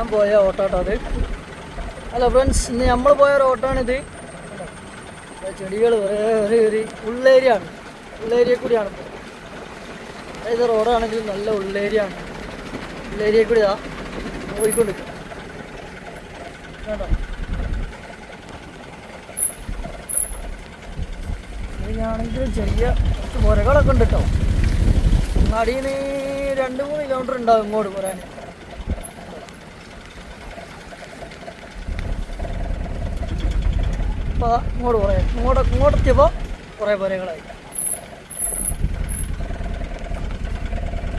ഞാൻ പോയ ഓട്ടോട്ടോ അത്. ഹലോ ഫ്രണ്ട്സ്, ഇന്ന് നമ്മൾ പോയ ഒരു ഓട്ടമാണിത്. ചെടികൾ ഒരു ഉള്ളേരിയ ആണ്, ഉള്ളേരിയ കൂടിയാണ്. അതായത് റോഡാണെങ്കിലും നല്ല ഉള്ളേരിയ ആണ്. ഉള്ളേരിയ കൂടി പോയിക്കൊണ്ടിരിക്കും കേട്ടോ. ഇതിനാണെങ്കിലും ചെറിയ കുറച്ച് പുരകളൊക്കെ ഉണ്ട് കേട്ടോ. അങ്ങാടിയിൽ നിന്ന് 2-3 കിലോമീറ്റർ ഉണ്ടാവും ഇങ്ങോട്ട് പോരാൻ. അപ്പോൾ ഇങ്ങോട്ട് എത്തിയപ്പോൾ കുറേ പുരകളായി.